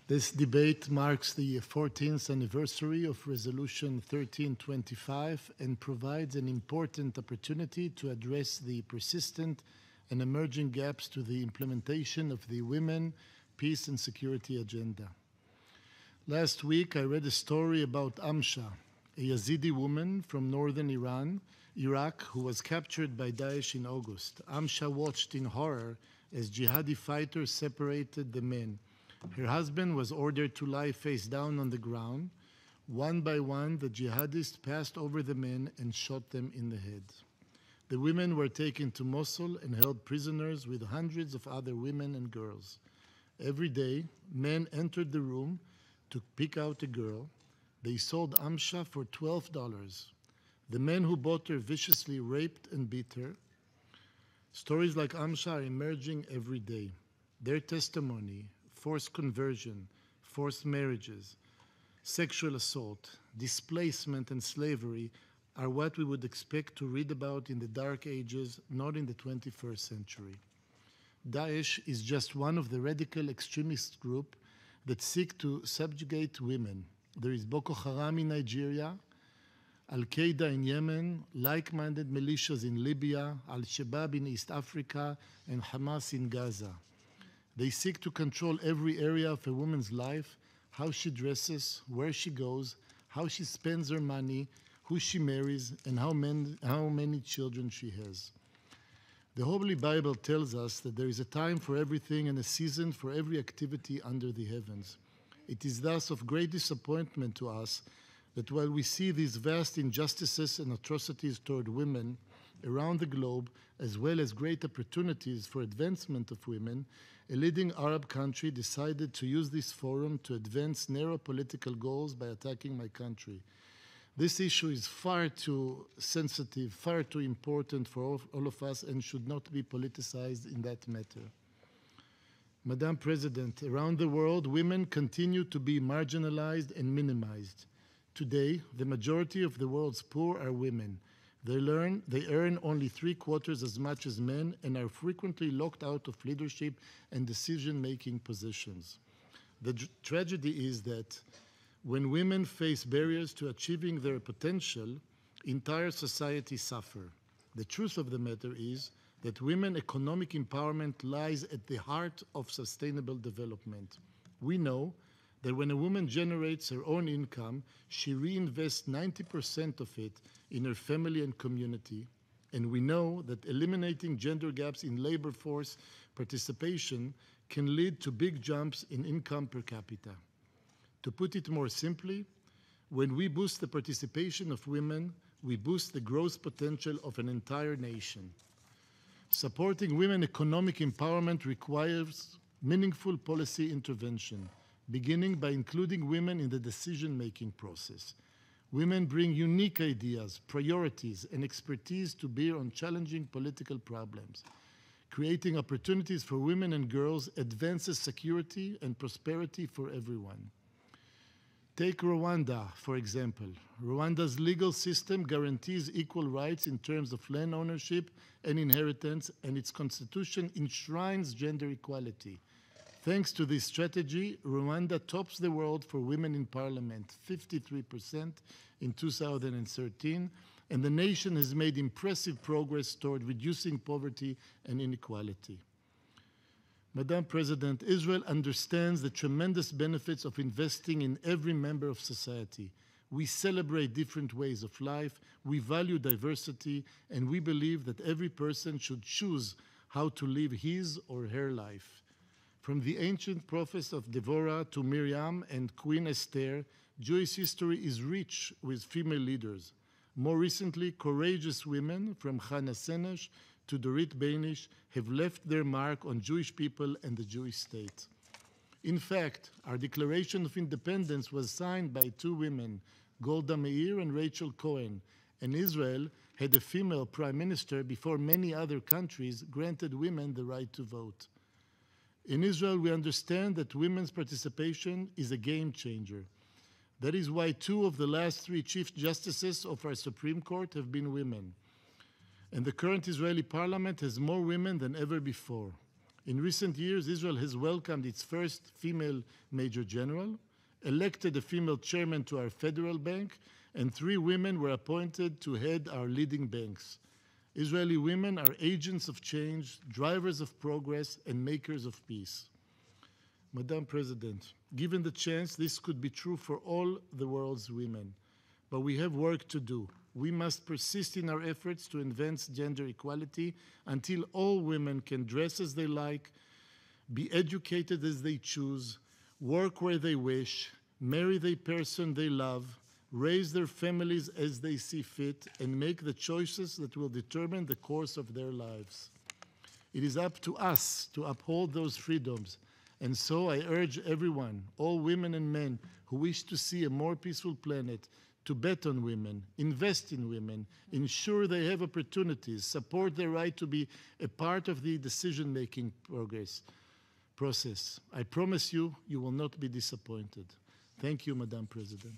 This debate marks the 14th anniversary of Resolution 1325 and provides an important opportunity to address the persistent and emerging gaps to the implementation of the Women, Peace and Security Agenda. Last week, I read a story about Amsha, a Yazidi woman from northern Iraq, who was captured by Daesh in August. Amsha watched in horror as jihadi fighters separated the men. Her husband was ordered to lie face down on the ground. One by one, the jihadists passed over the men and shot them in the head. The women were taken to Mosul and held prisoners with hundreds of other women and girls. Every day, men entered the room to pick out a girl. They sold Amsha for $12. The men who bought her viciously raped and beat her. Stories like Amsha are emerging every day. Their testimony, forced conversion, forced marriages, sexual assault, displacement, and slavery are what we would expect to read about in the Dark Ages, not in the 21st century. Daesh is just one of the radical extremist groups that seek to subjugate women. There is Boko Haram in Nigeria, Al-Qaeda in Yemen, like-minded militias in Libya, Al-Shabaab in East Africa, and Hamas in Gaza. They seek to control every area of a woman's life, how she dresses, where she goes, how she spends her money, who she marries, and how many children she has. The Holy Bible tells us that there is a time for everything and a season for every activity under the heavens. It is thus of great disappointment to us that while we see these vast injustices and atrocities toward women around the globe, as well as great opportunities for advancement of women, a leading Arab country decided to use this forum to advance narrow political goals by attacking my country. This issue is far too sensitive, far too important for all of us, and should not be politicized in that matter. Madam President, around the world, women continue to be marginalized and minimized. Today, the majority of the world's poor are women. They earn only 3/4 as much as men and are frequently locked out of leadership and decision-making positions. The tragedy is that when women face barriers to achieving their potential, entire societies suffer. The truth of the matter is that women economic empowerment lies at the heart of sustainable development. We know that when a woman generates her own income, she reinvests 90% of it in her family and community. And we know that eliminating gender gaps in labor force participation can lead to big jumps in income per capita. To put it more simply, when we boost the participation of women, we boost the growth potential of an entire nation. Supporting women economic empowerment requires meaningful policy intervention, beginning by including women in the decision-making process. Women bring unique ideas, priorities, and expertise to bear on challenging political problems. Creating opportunities for women and girls advances security and prosperity for everyone. Take Rwanda, for example. Rwanda's legal system guarantees equal rights in terms of land ownership and inheritance, and its constitution enshrines gender equality. Thanks to this strategy, Rwanda tops the world for women in parliament, 53% in 2013, and the nation has made impressive progress toward reducing poverty and inequality. Madam President, Israel understands the tremendous benefits of investing in every member of society. We celebrate different ways of life, we value diversity, and we believe that every person should choose how to live his or her life. From the ancient prophets of Deborah to Miriam and Queen Esther, Jewish history is rich with female leaders. More recently, courageous women from Hannah Senesh to Dorit Beinish have left their mark on Jewish people and the Jewish state. In fact, our Declaration of Independence was signed by two women, Golda Meir and Rachel Cohen, and Israel had a female prime minister before many other countries granted women the right to vote. In Israel, we understand that women's participation is a game changer. That is why 2 of the last 3 Chief Justices of our Supreme Court have been women. And the current Israeli parliament has more women than ever before. In recent years, Israel has welcomed its first female Major General, elected a female chairman to our federal bank, and 3 women were appointed to head our leading banks. Israeli women are agents of change, drivers of progress, and makers of peace. Madam President, given the chance, this could be true for all the world's women. But we have work to do. We must persist in our efforts to advance gender equality until all women can dress as they like, be educated as they choose, work where they wish, marry the person they love, raise their families as they see fit, and make the choices that will determine the course of their lives. It is up to us to uphold those freedoms, and so I urge everyone, all women and men who wish to see a more peaceful planet, to bet on women, invest in women, ensure they have opportunities, support their right to be a part of the decision-making process. I promise you, you will not be disappointed. Thank you, Madam President.